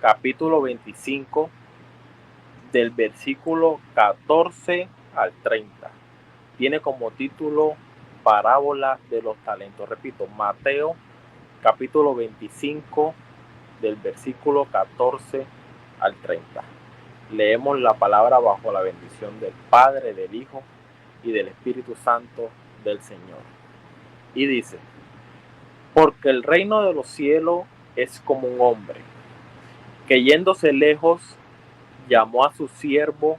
capítulo 25, del versículo 14 al 30. Tiene como título Parábola de los talentos. Repito, Mateo capítulo 25, del versículo 14 al 30. Leemos la palabra bajo la bendición del Padre, del Hijo y del Espíritu Santo del Señor. Y dice: porque el reino de los cielos es como un hombre que, yéndose lejos, llamó a su siervo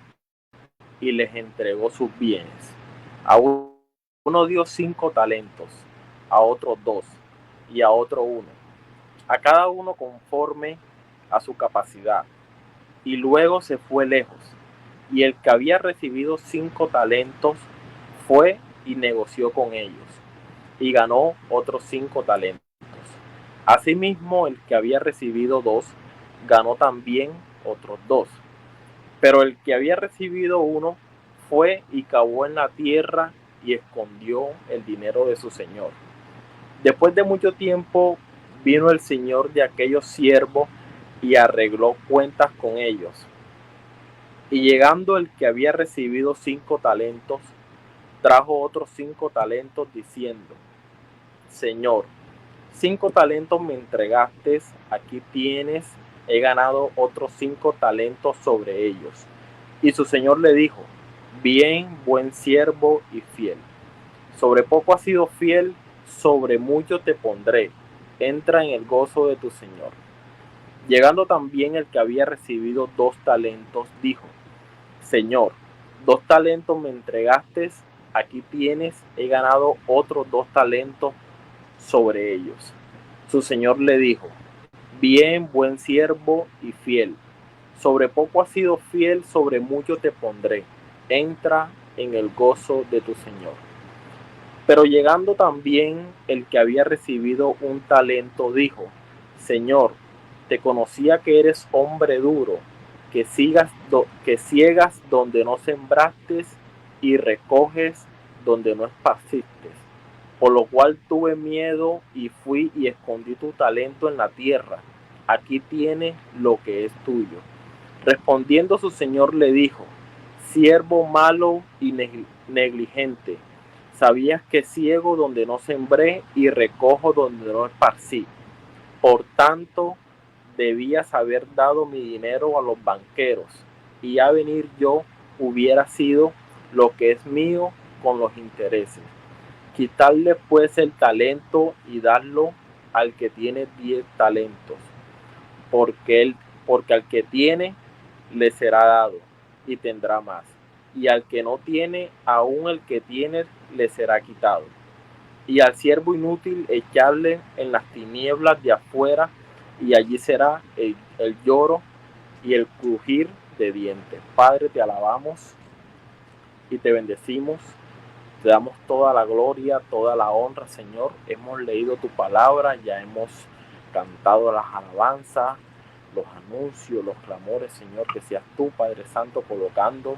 y les entregó sus bienes. A uno dio 5 talentos, a otro 2 y a otro 1, a cada uno conforme a su capacidad. Y luego se fue lejos. Y el que había recibido 5 talentos fue y negoció con ellos, y ganó otros 5 talentos. Asimismo, el que había recibido 2 ganó también otros 2. Pero el que había recibido 1 fue y cavó en la tierra y escondió el dinero de su señor. Después de mucho tiempo vino el señor de aquellos siervos y arregló cuentas con ellos. Y llegando el que había recibido 5 talentos, trajo otros 5 talentos diciendo: Señor, 5 talentos me entregaste, aquí tienes, he ganado otros 5 talentos sobre ellos. Y su señor le dijo: bien, buen siervo y fiel. Sobre poco has sido fiel, sobre mucho te pondré. Entra en el gozo de tu señor. Llegando también el que había recibido 2 talentos, dijo: Señor, 2 talentos me entregaste, aquí tienes, he ganado otros 2 talentos sobre ellos. Su señor le dijo: bien, buen siervo y fiel. Sobre poco has sido fiel, sobre mucho te pondré. Entra en el gozo de tu señor. Pero llegando también el que había recibido 1 talento, dijo: Señor, te conocía que eres hombre duro, que ciegas donde no sembraste y recoges donde no esparciste. Por lo cual tuve miedo y fui y escondí tu talento en la tierra. Aquí tienes lo que es tuyo. Respondiendo su señor le dijo: siervo malo y negligente, sabías que ciego donde no sembré y recojo donde no esparcí. Por tanto, debías haber dado mi dinero a los banqueros, y a venir yo hubiera sido lo que es mío con los intereses. Quitarle pues el talento y darlo al que tiene 10 talentos, porque, porque al que tiene le será dado y tendrá más, y al que no tiene, aún el que tiene le será quitado. Y al siervo inútil echarle en las tinieblas de afuera, y allí será el lloro y el crujir de dientes. Padre, te alabamos y te bendecimos. Te damos toda la gloria, toda la honra, Señor. Hemos leído tu palabra, ya hemos cantado las alabanzas, los anuncios, los clamores, Señor. Que seas tú, Padre Santo, colocando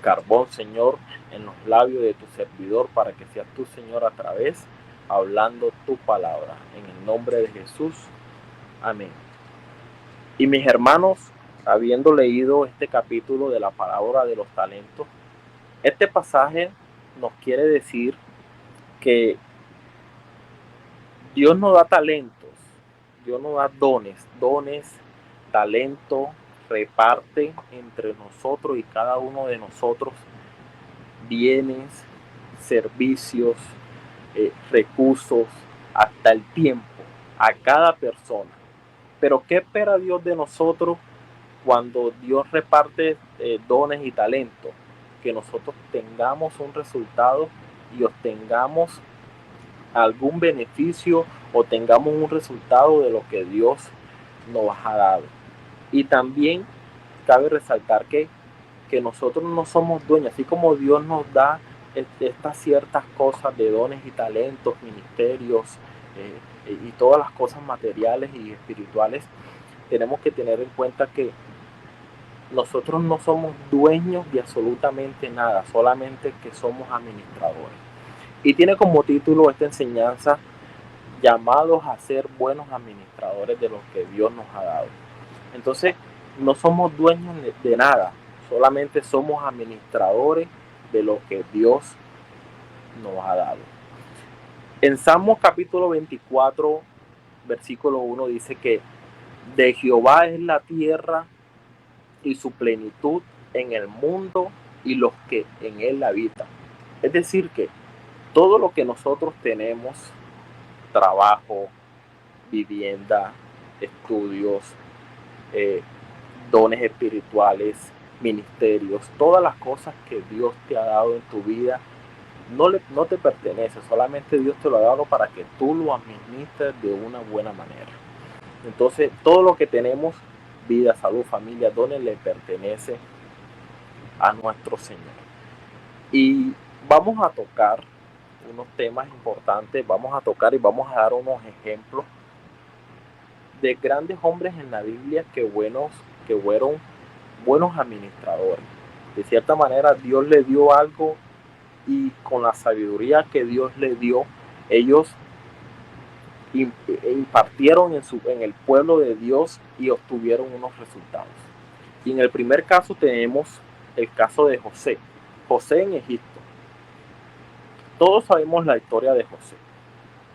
carbón, Señor, en los labios de tu servidor, para que seas tú, Señor, a través, hablando tu palabra. En el nombre de Jesús. Amén. Y mis hermanos, habiendo leído este capítulo de la parábola de los talentos, este pasaje nos quiere decir que Dios nos da talentos, Dios nos da dones, talento, reparte entre nosotros y cada uno de nosotros bienes, servicios, recursos, hasta el tiempo, a cada persona. Pero ¿qué espera Dios de nosotros cuando Dios reparte dones y talentos? Que nosotros tengamos un resultado y obtengamos algún beneficio o tengamos un resultado de lo que Dios nos ha dado. Y también cabe resaltar que nosotros no somos dueños, así como Dios nos da estas ciertas cosas de dones y talentos, ministerios y todas las cosas materiales y espirituales. Tenemos que tener en cuenta que nosotros no somos dueños de absolutamente nada, solamente que somos administradores. Y tiene como título esta enseñanza: llamados a ser buenos administradores de lo que Dios nos ha dado. Entonces, no somos dueños de nada, solamente somos administradores de lo que Dios nos ha dado. En Salmos capítulo 24, versículo 1 dice que de Jehová es la tierra y su plenitud en el mundo y los que en él habitan. Es decir, que todo lo que nosotros tenemos, trabajo, vivienda, estudios, dones espirituales, ministerios, todas las cosas que Dios te ha dado en tu vida, no te pertenece, solamente Dios te lo ha dado para que tú lo administres de una buena manera. Entonces, todo lo que tenemos, vida, salud, familia, dones, le pertenece a nuestro Señor. Y vamos a tocar unos temas importantes, vamos a tocar y vamos a dar unos ejemplos de grandes hombres en la Biblia que fueron buenos administradores. De cierta manera, Dios le dio algo y con la sabiduría que Dios le dio, ellos impartieron en el pueblo de Dios y obtuvieron unos resultados. Y en el primer caso tenemos el caso de José. José en Egipto. Todos sabemos la historia de José.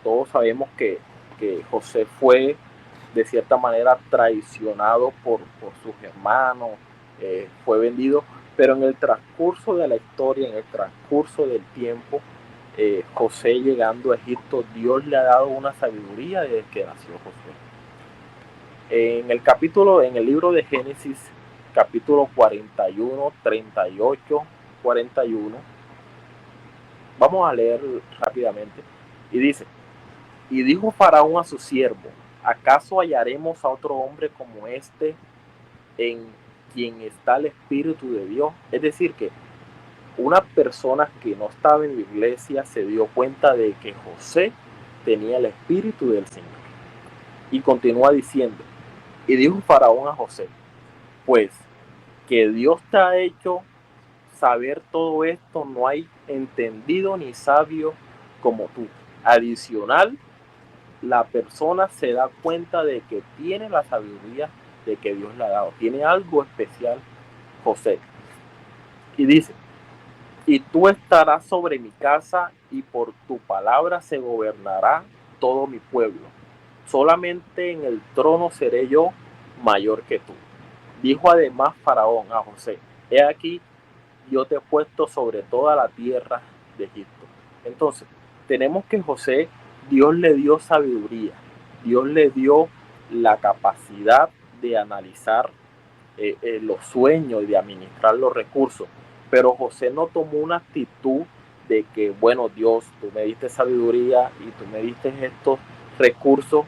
Todos sabemos que José fue de cierta manera traicionado por sus hermanos, fue vendido, pero en el transcurso de la historia, en el transcurso del tiempo, José llegando a Egipto, Dios le ha dado una sabiduría desde que nació José. En el libro de Génesis, capítulo 41, 38, 41, vamos a leer rápidamente, y dice: y dijo Faraón a su siervo: ¿acaso hallaremos a otro hombre como este en quien está el Espíritu de Dios? Es decir, que una persona que no estaba en la iglesia se dio cuenta de que José tenía el Espíritu del Señor. Y continúa diciendo: y dijo Faraón a José: pues que Dios te ha hecho saber todo esto, no hay entendido ni sabio como tú. Adicional, la persona se da cuenta de que tiene la sabiduría de que Dios le ha dado. Tiene algo especial José. Y dice: y tú estarás sobre mi casa, y por tu palabra se gobernará todo mi pueblo. Solamente en el trono seré yo mayor que tú. Dijo además Faraón a José: he aquí, yo te he puesto sobre toda la tierra de Egipto. Entonces, tenemos que José, Dios le dio sabiduría, Dios le dio la capacidad de analizar los sueños y de administrar los recursos, pero José no tomó una actitud de que, bueno, Dios, tú me diste sabiduría y tú me diste estos recursos,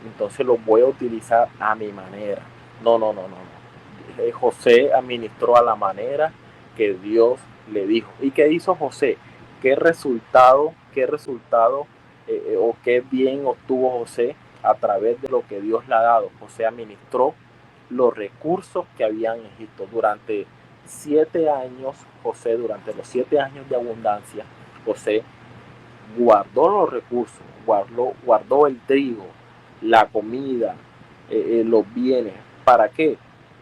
entonces los voy a utilizar a mi manera. No, no, no, no. José administró a la manera que Dios le dijo. ¿Y qué hizo José? ¿Qué resultado o qué bien obtuvo José a través de lo que Dios le ha dado? José administró los recursos que había en Egipto durante 7 años. Durante los 7 años de abundancia, José guardó los recursos, guardó el trigo, la comida, los bienes. ¿Para qué?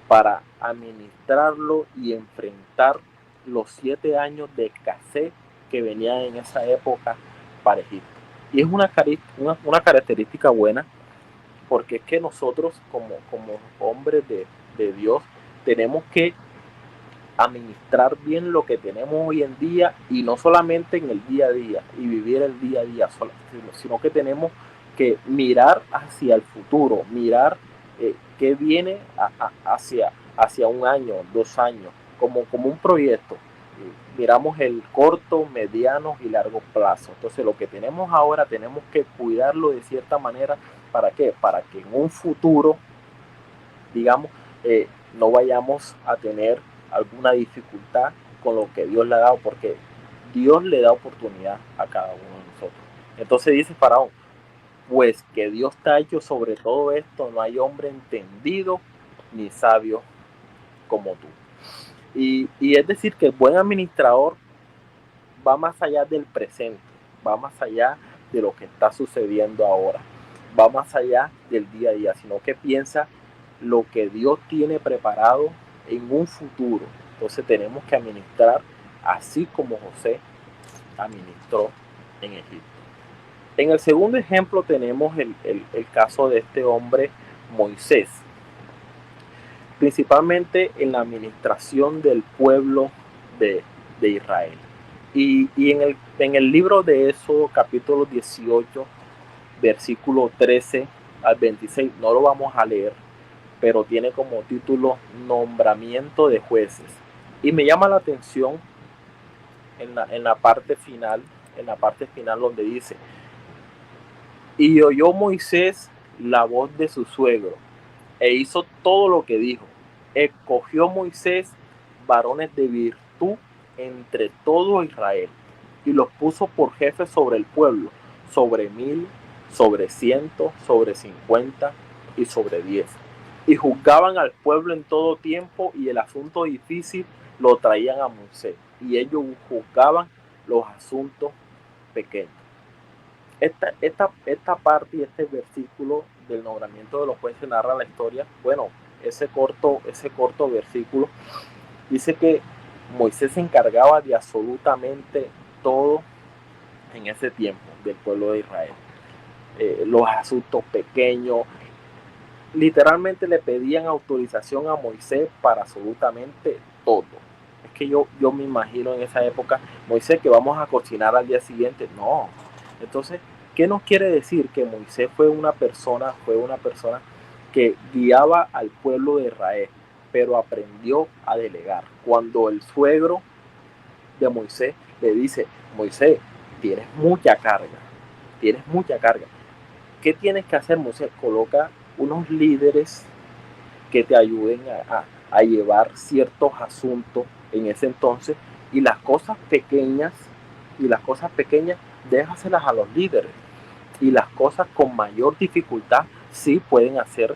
Para administrarlo y enfrentar los 7 años de escasez que venían en esa época para Egipto. Y es una característica buena, porque es que nosotros como hombres de Dios tenemos que administrar bien lo que tenemos hoy en día, y no solamente en el día a día y vivir el día a día, sino que tenemos que mirar hacia el futuro, mirar qué viene hacia 1 año, 2 años, como un proyecto. Miramos el corto, mediano y largo plazo. Entonces, lo que tenemos ahora tenemos que cuidarlo de cierta manera. ¿Para qué? Para que en un futuro, digamos, no vayamos a tener alguna dificultad con lo que Dios le ha dado, porque Dios le da oportunidad a cada uno de nosotros. Entonces dice Faraón: pues que Dios te ha hecho sobre todo esto, no hay hombre entendido ni sabio como tú. Y es decir, que el buen administrador va más allá del presente, va más allá de lo que está sucediendo ahora, va más allá del día a día, sino que piensa lo que Dios tiene preparado en un futuro. Entonces tenemos que administrar así como José administró en Egipto. En el segundo ejemplo tenemos el caso de este hombre Moisés, principalmente en la administración del pueblo de Israel. Y en el libro de Éxodo, capítulo 18, versículo 13 al 26, no lo vamos a leer, pero tiene como título Nombramiento de jueces. Y me llama la atención en la parte final donde dice: y oyó Moisés la voz de su suegro, e hizo todo lo que dijo. Escogió Moisés varones de virtud entre todo Israel, y los puso por jefes sobre el pueblo, sobre 1000, sobre 100, sobre 50 y sobre 10. Y juzgaban al pueblo en todo tiempo, y el asunto difícil lo traían a Moisés, y ellos juzgaban los asuntos pequeños. Esta parte y este versículo del nombramiento de los jueces narra la historia. Bueno, ese corto versículo dice que Moisés se encargaba de absolutamente todo en ese tiempo del pueblo de Israel. Los asuntos pequeños, literalmente le pedían autorización a Moisés para absolutamente todo. Es que yo me imagino en esa época: Moisés, que vamos a cocinar al día siguiente. No. Entonces, ¿qué nos quiere decir? Que Moisés fue una persona que guiaba al pueblo de Israel, pero aprendió a delegar. Cuando el suegro de Moisés le dice: Moisés, tienes mucha carga. ¿Qué tienes que hacer, Moisés? Coloca unos líderes que te ayuden a llevar ciertos asuntos en ese entonces, y las cosas pequeñas déjaselas a los líderes, y las cosas con mayor dificultad sí pueden ser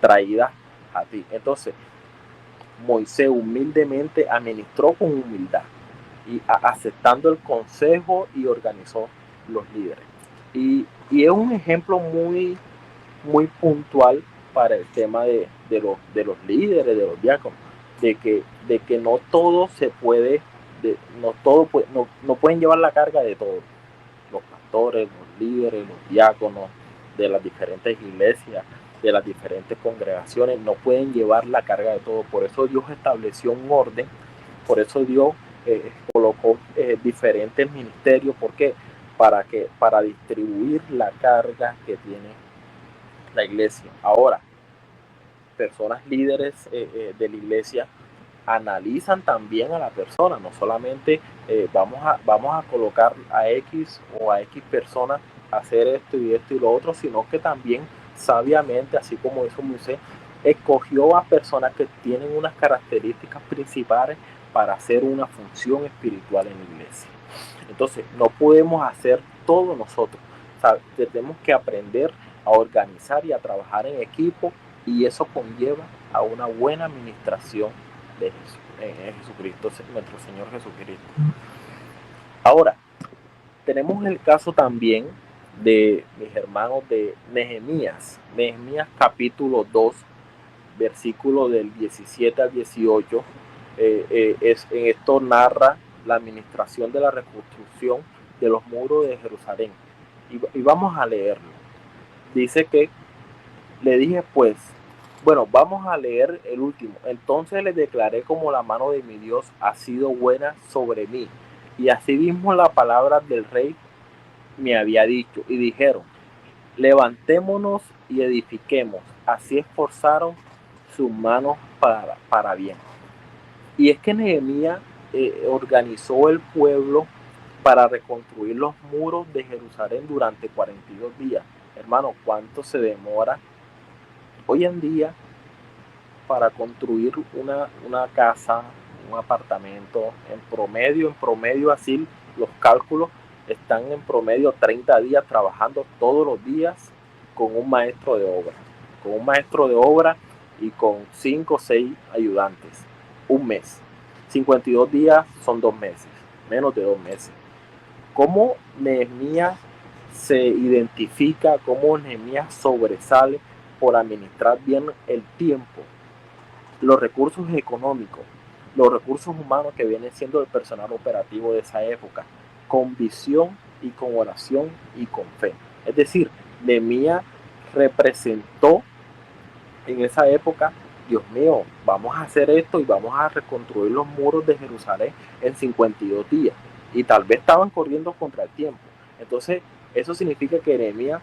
traídas a ti. Entonces Moisés humildemente administró con humildad y aceptando el consejo, y organizó los líderes. Y es un ejemplo muy puntual para el tema de los líderes, de los diáconos, de que no todo se puede, no pueden llevar la carga de todo. Los pastores, los líderes, los diáconos de las diferentes iglesias, de las diferentes congregaciones, no pueden llevar la carga de todo. Por eso Dios estableció un orden, por eso Dios colocó diferentes ministerios. ¿Por qué? Para distribuir la carga que tiene la iglesia. Ahora, personas líderes de la iglesia analizan también a la persona, no solamente vamos a colocar a X o a X personas a hacer esto y lo otro, sino que también sabiamente, así como hizo Moisés, escogió a personas que tienen unas características principales para hacer una función espiritual en la iglesia. Entonces, no podemos hacer todo nosotros. O sea, tenemos que aprender a organizar y a trabajar en equipo, y eso conlleva a una buena administración de Jesucristo, nuestro Señor Jesucristo. Ahora, tenemos el caso también de mis hermanos de Nehemías capítulo 2, versículo del 17 al 18. En esto narra la administración de la reconstrucción de los muros de Jerusalén. Y vamos a leerlo. Dice que le dije pues, bueno, vamos a leer el último. Entonces les declaré como la mano de mi Dios ha sido buena sobre mí, y asimismo la palabra del rey me había dicho. Y dijeron: levantémonos y edifiquemos. Así esforzaron sus manos para bien. Y es que Nehemías organizó el pueblo para reconstruir los muros de Jerusalén durante 42 días. Hermano, ¿cuánto se demora hoy en día para construir una casa, un apartamento? En promedio así los cálculos están en promedio 30 días trabajando todos los días con un maestro de obra, y con 5 o 6 ayudantes. Un mes. 52 días son 2 meses, menos de 2 meses. ¿Cómo Nehemías se identifica? ¿Cómo Nehemías sobresale? por administrar bien el tiempo, los recursos económicos, los recursos humanos que vienen siendo el personal operativo de esa época, con visión y con oración y con fe. Es decir, Nehemías representó en esa época, Dios mío, vamos a hacer esto y vamos a reconstruir los muros de Jerusalén en 52 días. Y tal vez estaban corriendo contra el tiempo. Entonces, eso significa que Nehemías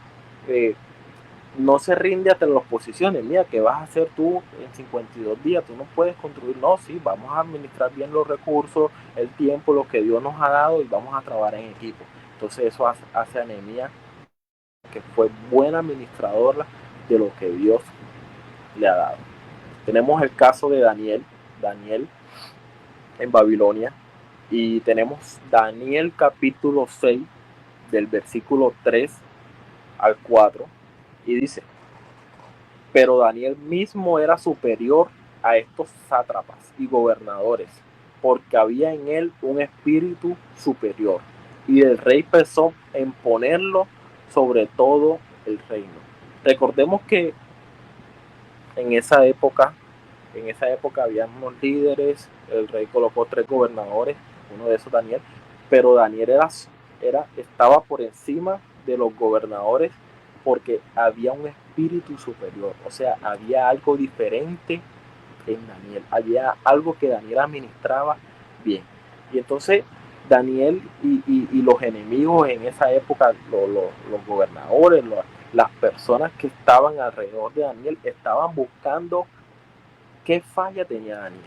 no se rinde ante las posiciones. Mira, ¿qué vas a hacer tú en 52 días? Tú no puedes construir. No, sí, vamos a administrar bien los recursos, el tiempo, lo que Dios nos ha dado y vamos a trabajar en equipo. Entonces eso hace a Nehemías que fue buen administrador de lo que Dios le ha dado. Tenemos el caso de Daniel en Babilonia, y tenemos Daniel capítulo 6 del versículo 3 al 4, y dice: pero Daniel mismo era superior a estos sátrapas y gobernadores, porque había en él un espíritu superior, y el rey pensó en ponerlo sobre todo el reino. Recordemos que en esa época había unos líderes, el rey colocó 3 gobernadores, uno de esos Daniel, pero Daniel estaba por encima de los gobernadores porque había un espíritu superior, o sea, había algo diferente en Daniel, había algo que Daniel administraba bien. Y entonces Daniel y los enemigos en esa época, los gobernadores, las personas que estaban alrededor de Daniel, estaban buscando qué falla tenía Daniel.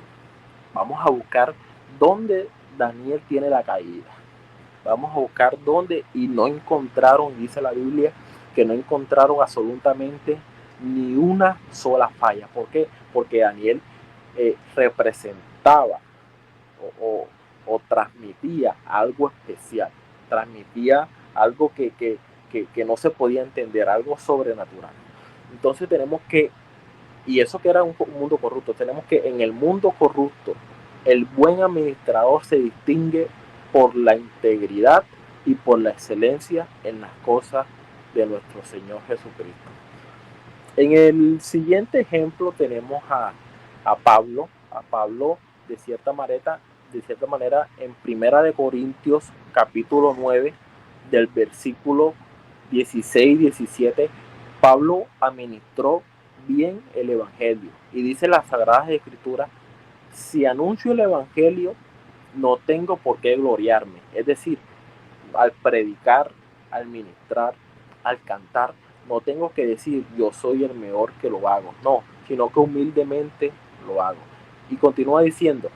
Vamos a buscar dónde Daniel tiene la caída. Vamos a buscar dónde, y no encontraron, dice la Biblia, que no encontraron absolutamente ni una sola falla. ¿Por qué? Porque Daniel representaba o transmitía algo especial, transmitía algo que no se podía entender, algo sobrenatural. Entonces tenemos que, y eso que era un mundo corrupto, tenemos que en el mundo corrupto, el buen administrador se distingue por la integridad y por la excelencia en las cosas de nuestro Señor Jesucristo. En el siguiente ejemplo tenemos a Pablo de cierta manera en Primera de Corintios capítulo 9 del versículo 16-17, Pablo administró bien el evangelio, y dice las Sagradas Escrituras: si anuncio el evangelio, no tengo por qué gloriarme. Es decir, al predicar, al ministrar, al cantar, no tengo que decir yo soy el mejor que lo hago, no, sino que humildemente lo hago. Y continúa diciendo: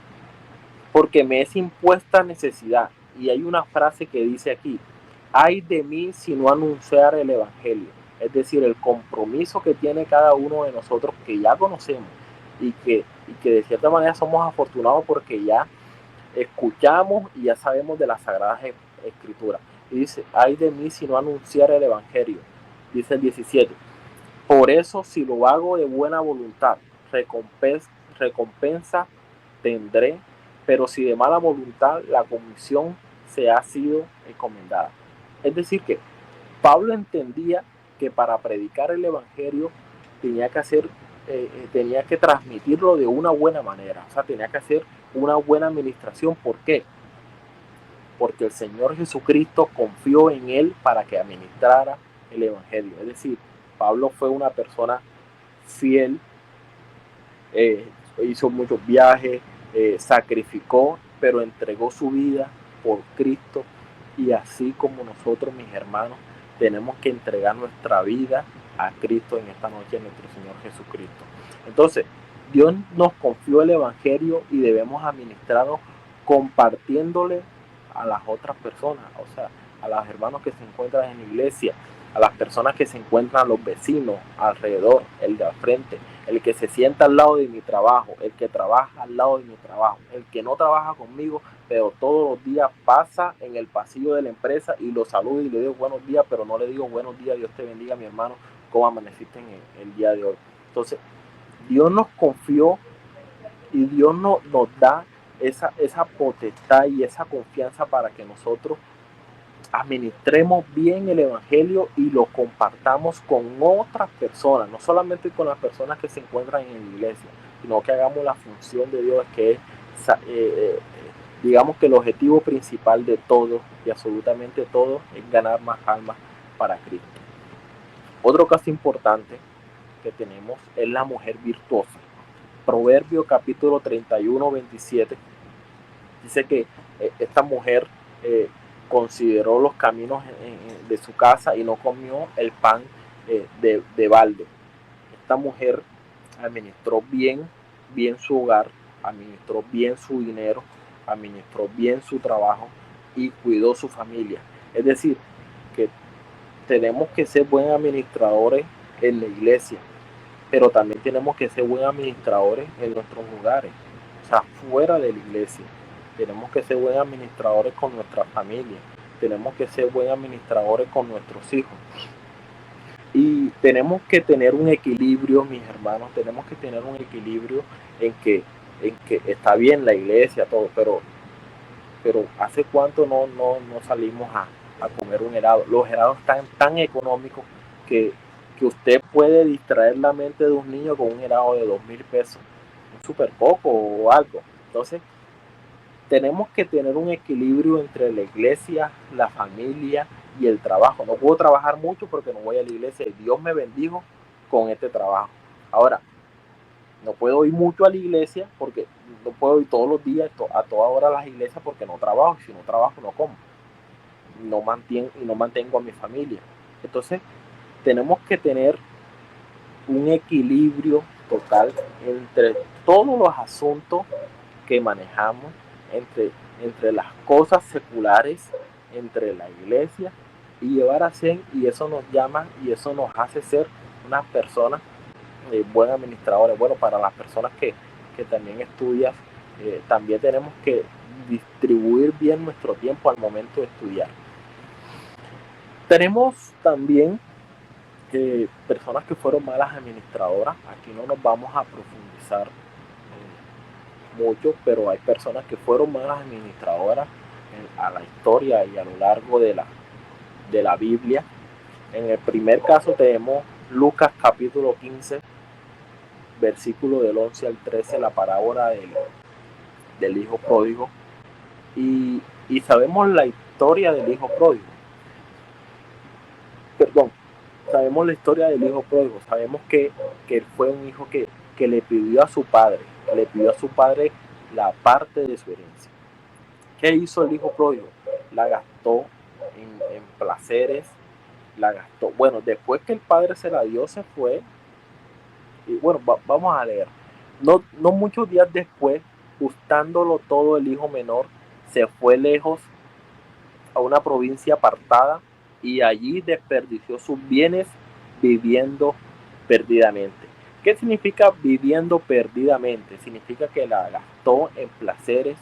porque me es impuesta necesidad. Y hay una frase que dice aquí: ay de mí si no anunciar el evangelio. Es decir, el compromiso que tiene cada uno de nosotros, que ya conocemos y que de cierta manera somos afortunados porque ya escuchamos y ya sabemos de las Sagradas Escrituras. Y dice: ay de mí si no anunciar el evangelio. Dice el 17: por eso, si lo hago de buena voluntad, recompensa tendré, pero si de mala voluntad, la comisión se ha sido encomendada. Es decir, que Pablo entendía que para predicar el evangelio tenía que transmitirlo de una buena manera, o sea, tenía que hacer una buena administración. ¿Por qué? Porque el Señor Jesucristo confió en él para que administrara el evangelio. Es decir, Pablo fue una persona fiel, hizo muchos viajes, sacrificó, pero entregó su vida por Cristo. Y así como nosotros, mis hermanos, tenemos que entregar nuestra vida a Cristo en esta noche, a nuestro Señor Jesucristo. Entonces, Dios nos confió el evangelio y debemos administrarlo compartiéndole a las otras personas, o sea, a los hermanos que se encuentran en la iglesia, a las personas que se encuentran, los vecinos alrededor, el de al frente, el que se sienta al lado de mi trabajo, el que trabaja al lado de mi trabajo, el que no trabaja conmigo, pero todos los días pasa en el pasillo de la empresa y lo saludo y le digo buenos días, pero no le digo buenos días, Dios te bendiga, mi hermano, cómo amaneciste en el día de hoy. Entonces, Dios nos confió y Dios nos da esa potestad y esa confianza para que nosotros administremos bien el evangelio y lo compartamos con otras personas, no solamente con las personas que se encuentran en la iglesia, sino que hagamos la función de Dios, que es, digamos que el objetivo principal de todo y absolutamente todo es ganar más almas para Cristo. Otro caso importante que tenemos es la mujer virtuosa. Proverbio capítulo 31, 27 dice que esta mujer consideró los caminos de su casa y no comió el pan de balde. Esta mujer administró bien su hogar, administró bien su dinero, administró bien su trabajo y cuidó su familia. Es decir, que tenemos que ser buenos administradores en la iglesia, pero también tenemos que ser buenos administradores en nuestros lugares, o sea, fuera de la iglesia. Tenemos que ser buenos administradores con nuestra familia, tenemos que ser buenos administradores con nuestros hijos. Y tenemos que tener un equilibrio, mis hermanos, tenemos que tener un equilibrio en que está bien la iglesia, todo, pero ¿hace cuánto no salimos a comer un helado? Los helados están tan económicos que usted puede distraer la mente de un niño con un helado de 2,000 pesos, un súper poco o algo. Entonces, tenemos que tener un equilibrio entre la iglesia, la familia y el trabajo. No puedo trabajar mucho porque no voy a la iglesia y Dios me bendijo con este trabajo. Ahora, no puedo ir mucho a la iglesia porque no puedo ir todos los días a toda hora a las iglesias porque no trabajo, y si no trabajo no como, no mantengo a mi familia. Entonces tenemos que tener un equilibrio total entre todos los asuntos que manejamos, entre las cosas seculares, entre la iglesia, y llevar a ser, y eso nos llama y eso nos hace ser unas personas buen administradores. Bueno, para las personas que también estudian, también tenemos que distribuir bien nuestro tiempo al momento de estudiar. Tenemos también personas que fueron malas administradoras. Aquí no nos vamos a profundizar mucho, pero hay personas que fueron malas administradoras a la historia y a lo largo de la Biblia. En el primer caso tenemos Lucas capítulo 15, versículo del 11 al 13, la parábola del hijo pródigo, y sabemos la historia del hijo pródigo. Sabemos la historia del hijo pródigo, sabemos que fue un hijo que le pidió a su padre, la parte de su herencia. ¿Qué hizo el hijo pródigo? La gastó en placeres, la gastó. Bueno, después que el padre se la dio, se fue. Y bueno, vamos a leer. No muchos días después, gustándolo todo, el hijo menor se fue lejos a una provincia apartada y allí desperdició sus bienes viviendo perdidamente. ¿Qué significa viviendo perdidamente? Significa que la gastó en placeres,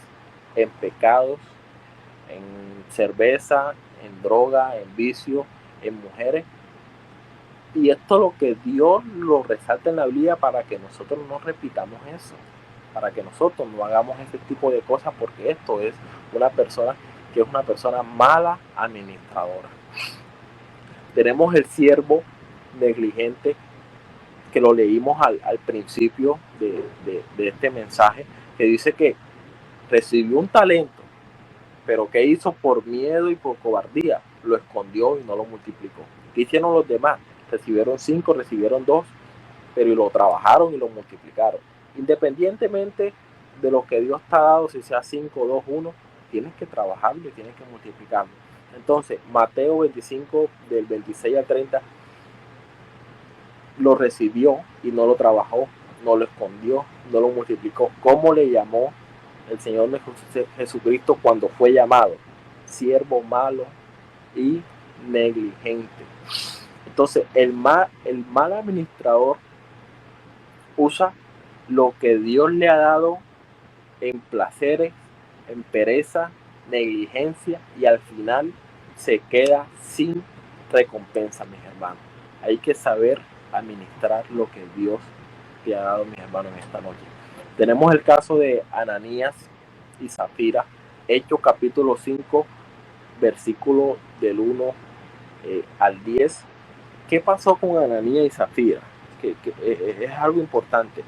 en pecados, en cerveza, en droga, en vicio, en mujeres. Y esto es lo que Dios lo resalta en la Biblia para que nosotros no repitamos eso, para que nosotros no hagamos ese tipo de cosas, porque esto es una persona que es una persona mala administradora. Tenemos el siervo negligente, que lo leímos al principio de este mensaje, que dice que recibió un talento, pero ¿qué hizo? Por miedo y por cobardía, lo escondió y no lo multiplicó. ¿Qué hicieron los demás? Recibieron 5, recibieron 2, pero lo trabajaron y lo multiplicaron. Independientemente de lo que Dios te ha dado, si sea 5, 2, 1, tienes que trabajarlo y tienes que multiplicarlo. Entonces, Mateo 25, del 26 al 30, lo recibió y no lo trabajó, no lo escondió, no lo multiplicó. ¿Cómo le llamó el Señor Jesucristo cuando fue llamado? Siervo malo y negligente. Entonces, el mal administrador usa lo que Dios le ha dado en placeres, en pereza, negligencia, y al final se queda sin recompensa, mis hermanos. Hay que saber administrar lo que Dios te ha dado, mis hermanos, en esta noche. Tenemos el caso de Ananías y Zafira, Hechos capítulo 5, versículo del 1 al 10. ¿Qué pasó con Ananías y Zafira? Que es algo importante.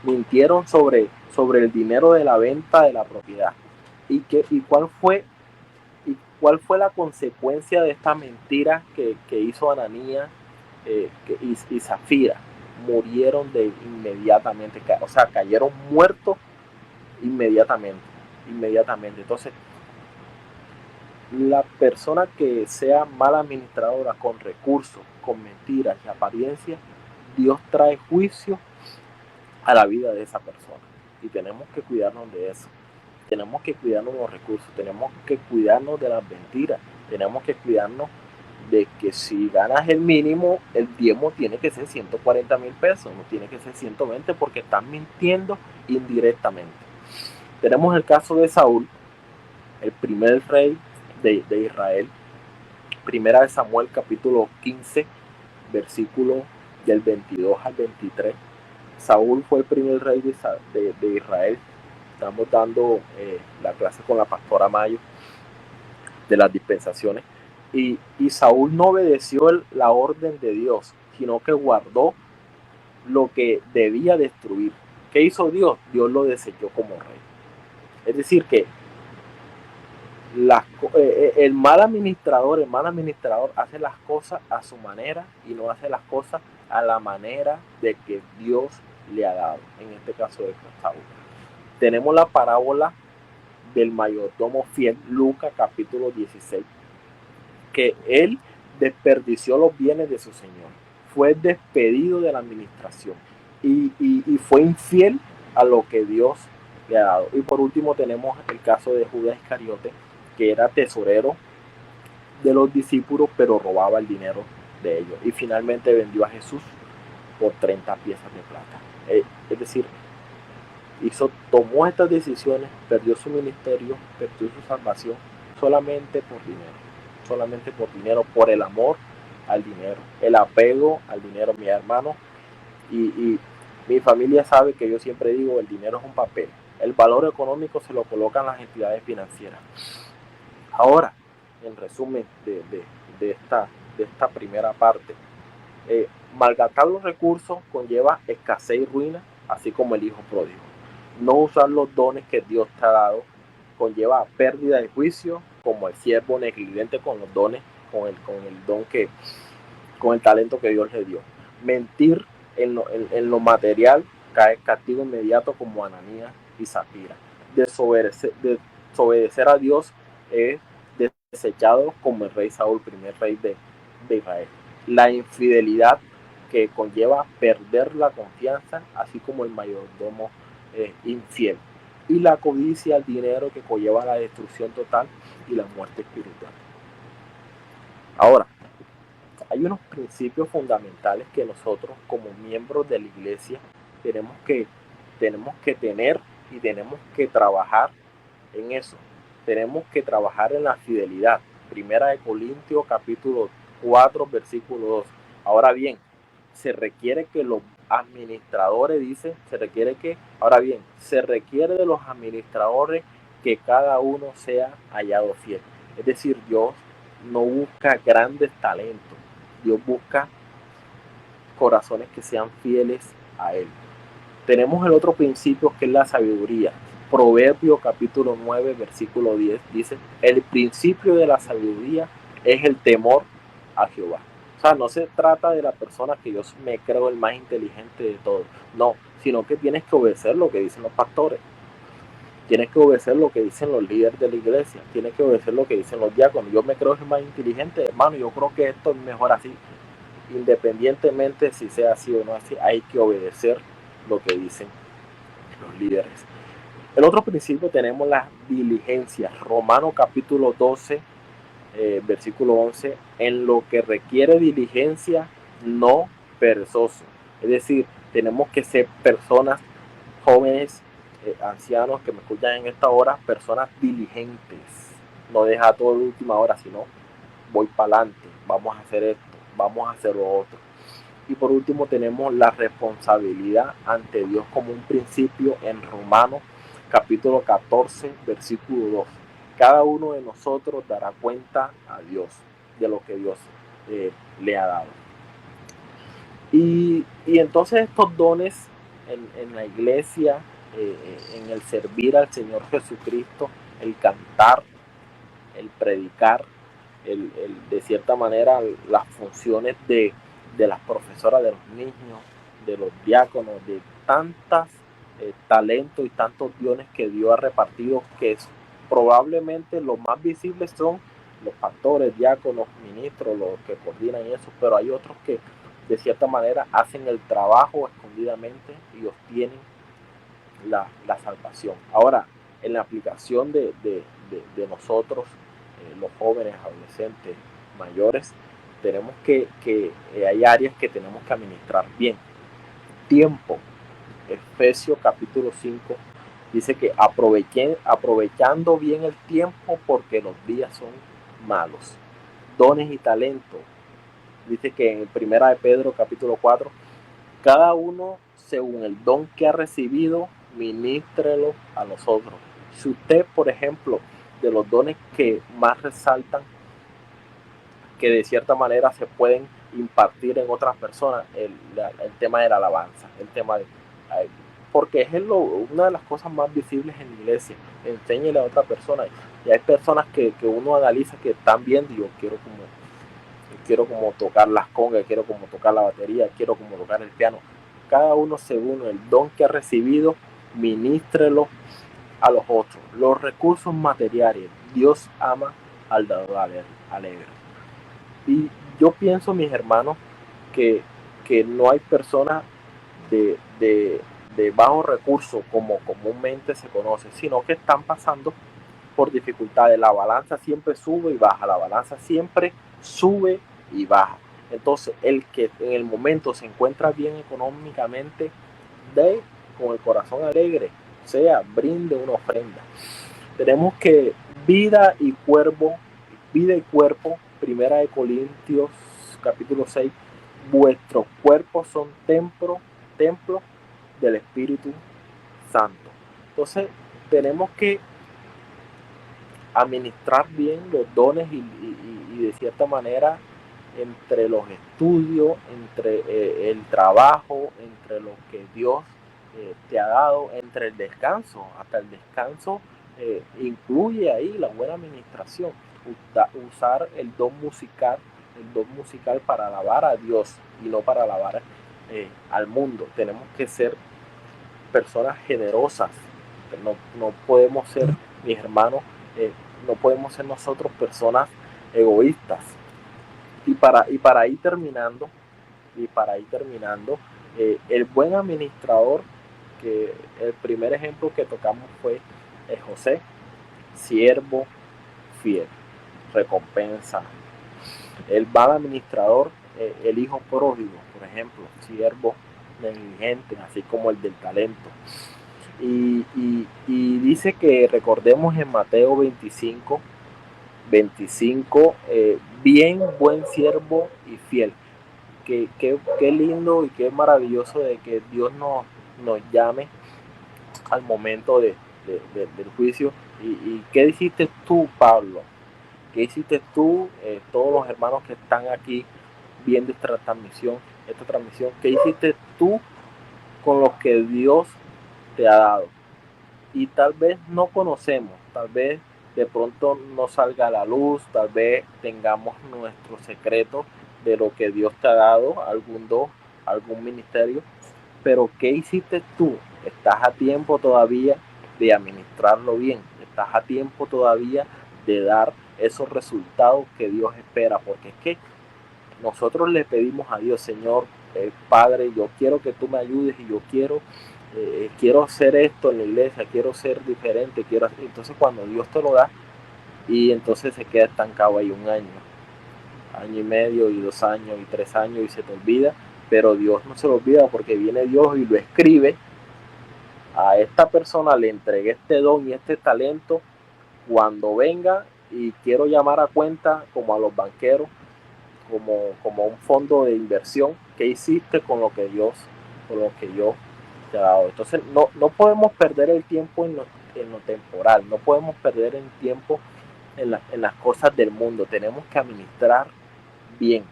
Mintieron sobre el dinero de la venta de la propiedad. ¿Y cuál fue la consecuencia de esta mentira que hizo Ananías y Zafira? Murieron de inmediatamente, o sea, cayeron muertos inmediatamente. Entonces, la persona que sea mal administradora con recursos, con mentiras y apariencias, Dios trae juicio a la vida de esa persona. Y tenemos que cuidarnos de eso. Tenemos que cuidarnos de los recursos, tenemos que cuidarnos de las mentiras, tenemos que cuidarnos de que si ganas el mínimo, el diezmo tiene que ser 140,000 pesos, no tiene que ser 120 porque están mintiendo indirectamente. Tenemos el caso de Saúl, el primer rey de Israel, primera de Samuel capítulo 15, versículo del 22 al 23. Saúl fue el primer rey de Israel. Estamos dando la clase con la pastora Mayo de las dispensaciones. Y Saúl no obedeció la orden de Dios, sino que guardó lo que debía destruir. ¿Qué hizo Dios? Dios lo desechó como rey. Es decir, que el mal administrador hace las cosas a su manera y no hace las cosas a la manera de que Dios le ha dado. En este caso de Saúl. Tenemos la parábola del mayordomo fiel, Lucas capítulo 16, que él desperdició los bienes de su señor, fue despedido de la administración y fue infiel a lo que Dios le ha dado. Y por último tenemos el caso de Judas Iscariote, que era tesorero de los discípulos, pero robaba el dinero de ellos. Y finalmente vendió a Jesús por 30 piezas de plata. Es decir, tomó estas decisiones, perdió su ministerio, perdió su salvación, solamente por dinero, por el amor al dinero, el apego al dinero, mi hermano. Y mi familia sabe que yo siempre digo, el dinero es un papel, el valor económico se lo colocan las entidades financieras. Ahora, en resumen de esta primera parte, malgastar los recursos conlleva escasez y ruina, así como el hijo pródigo. No usar los dones que Dios te ha dado conlleva pérdida de juicio, como el siervo negligente con los dones, con el talento que Dios le dio. Mentir en lo material cae castigo inmediato, como Ananías y Zafira. Desobedecer a Dios es desechado, como el rey Saúl, primer rey de Israel. La infidelidad, que conlleva perder la confianza, así como el mayordomo infiel. Y la codicia al dinero, que conlleva la destrucción total y la muerte espiritual. Ahora, hay unos principios fundamentales que nosotros como miembros de la iglesia tenemos que tener y tenemos que trabajar en eso. Tenemos que trabajar en la fidelidad. Primera de Corintios capítulo 4 versículo 2. Ahora bien, se requiere que los administradores, se requiere de los administradores que cada uno sea hallado fiel. Es decir, Dios no busca grandes talentos, Dios busca corazones que sean fieles a Él. Tenemos el otro principio, que es la sabiduría. Proverbio capítulo 9 versículo 10 dice: el principio de la sabiduría es el temor a Jehová. O sea, no se trata de la persona que yo me creo el más inteligente de todos, no, sino que tienes que obedecer lo que dicen los pastores, tienes que obedecer lo que dicen los líderes de la iglesia, tienes que obedecer lo que dicen los diáconos. Yo me creo el más inteligente, hermano, yo creo que esto es mejor así. Independientemente si sea así o no así, hay que obedecer lo que dicen los líderes. El otro principio tenemos la diligencia. Romanos capítulo 12, versículo 11, en lo que requiere diligencia, no perezoso. Es decir, tenemos que ser personas jóvenes, ancianos que me escuchan en esta hora, personas diligentes. No deja todo de última hora, sino voy para adelante, vamos a hacer esto, vamos a hacer lo otro. Y por último tenemos la responsabilidad ante Dios como un principio en Romanos capítulo 14, versículo 2. cada uno de nosotros dará cuenta a Dios de lo que Dios le ha dado. Y entonces estos dones en la iglesia, en el servir al Señor Jesucristo, el cantar, el predicar, de cierta manera las funciones de las profesoras de los niños, de los diáconos, de tantos talentos y tantos dones que Dios ha repartido, que es, probablemente los más visibles son los pastores, diáconos, ministros, los que coordinan eso, pero hay otros que de cierta manera hacen el trabajo escondidamente y obtienen la salvación. Ahora, en la aplicación de nosotros, los jóvenes, adolescentes, mayores, tenemos que hay áreas que tenemos que administrar bien. Tiempo. Efesios capítulo 5 dice que aprovechando bien el tiempo porque los días son malos. Dones y talentos. Dice que en primera de Pedro capítulo 4, cada uno según el don que ha recibido, ministrelo a los otros. Si usted, por ejemplo, de los dones que más resaltan, que de cierta manera se pueden impartir en otras personas, el tema de la alabanza, el tema de, porque es una de las cosas más visibles en la iglesia. Enséñele a otra persona. Y hay personas que uno analiza que están viendo, y yo quiero como tocar las congas, quiero como tocar la batería, quiero como tocar el piano. Cada uno según el don que ha recibido, ministrelo a los otros. Los recursos materiales, Dios ama al dador alegre. Y yo pienso, mis hermanos, que no hay personas de bajos recursos como comúnmente se conoce, sino que están pasando por dificultades. La balanza siempre sube y baja, la balanza siempre sube y baja. Entonces, el que en el momento se encuentra bien económicamente, de con el corazón alegre, sea, brinde una ofrenda. Tenemos que vida y cuerpo, primera de Corintios capítulo 6, vuestros cuerpos son templo del Espíritu Santo. Entonces, tenemos que administrar bien los dones y de cierta manera entre los estudios, entre el trabajo, entre lo que Dios te ha dado, entre el descanso, hasta el descanso incluye ahí la buena administración, usar el don musical para alabar a Dios y no para alabar al mundo. Tenemos que ser personas generosas, no podemos ser, mis hermanos, no podemos ser nosotros personas egoístas. Y para ir terminando, el buen administrador, que el primer ejemplo que tocamos fue José, siervo fiel, recompensa. El mal administrador, el hijo pródigo, por ejemplo, siervo negligente, así como el del talento. Y dice que recordemos en Mateo 25, bien buen siervo y fiel. Qué lindo y qué maravilloso de que Dios nos llame al momento del juicio. ¿Y qué hiciste tú, Pablo? ¿Qué hiciste tú, todos los hermanos que están aquí viendo esta transmisión? ¿Qué hiciste tú con lo que Dios te ha dado? Y tal vez no conocemos, tal vez de pronto no salga a la luz, tal vez tengamos nuestro secreto de lo que Dios te ha dado, algún don, algún ministerio, pero ¿qué hiciste tú? Estás a tiempo todavía de administrarlo bien, estás a tiempo todavía de dar esos resultados que Dios espera, porque es que nosotros le pedimos a Dios, Señor, Padre, yo quiero que tú me ayudes y yo quiero hacer esto en la iglesia, quiero ser diferente, entonces cuando Dios te lo da, y entonces se queda estancado ahí un año y medio, y 2 años, y 3 años, y se te olvida, pero Dios no se lo olvida porque viene Dios y lo escribe. A esta persona le entregué este don y este talento, cuando venga y quiero llamar a cuenta como a los banqueros, como un fondo de inversión, ¿qué hiciste con lo que yo te ha dado? Entonces no podemos perder el tiempo en lo temporal, no podemos perder el tiempo en las cosas del mundo. Tenemos que administrar bien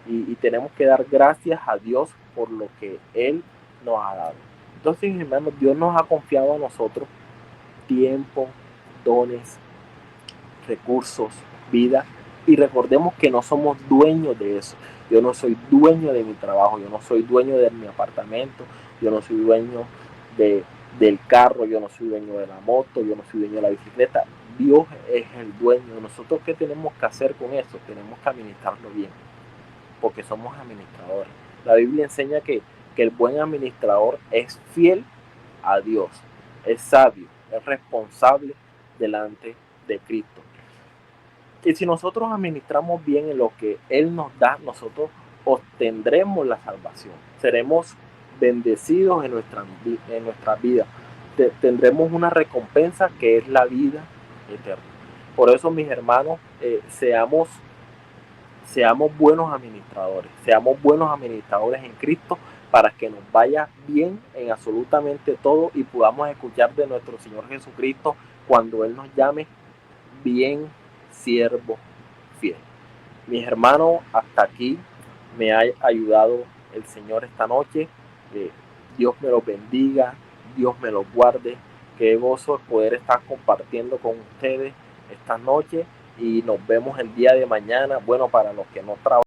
y tenemos que dar gracias a Dios por lo que Él nos ha dado. Entonces, hermanos, Dios nos ha confiado a nosotros tiempo, dones, recursos, vida, y recordemos que no somos dueños de eso. Yo no soy dueño de mi trabajo, yo no soy dueño de mi apartamento, yo no soy dueño del carro, yo no soy dueño de la moto, yo no soy dueño de la bicicleta. Dios es el dueño. Nosotros, ¿qué tenemos que hacer con eso? Tenemos que administrarlo bien, porque somos administradores. La Biblia enseña que el buen administrador es fiel a Dios, es sabio, es responsable delante de Cristo. Y si nosotros administramos bien en lo que Él nos da, nosotros obtendremos la salvación. Seremos bendecidos en nuestra vida. Tendremos una recompensa que es la vida eterna. Por eso, mis hermanos, seamos buenos administradores en Cristo, para que nos vaya bien en absolutamente todo y podamos escuchar de nuestro Señor Jesucristo cuando Él nos llame: bien, siervo fiel. Mis hermanos, hasta aquí me ha ayudado el Señor esta noche. Dios me los bendiga, Dios me los guarde. Qué gozo poder estar compartiendo con ustedes esta noche, y nos vemos el día de mañana. Bueno, para los que no trabajan,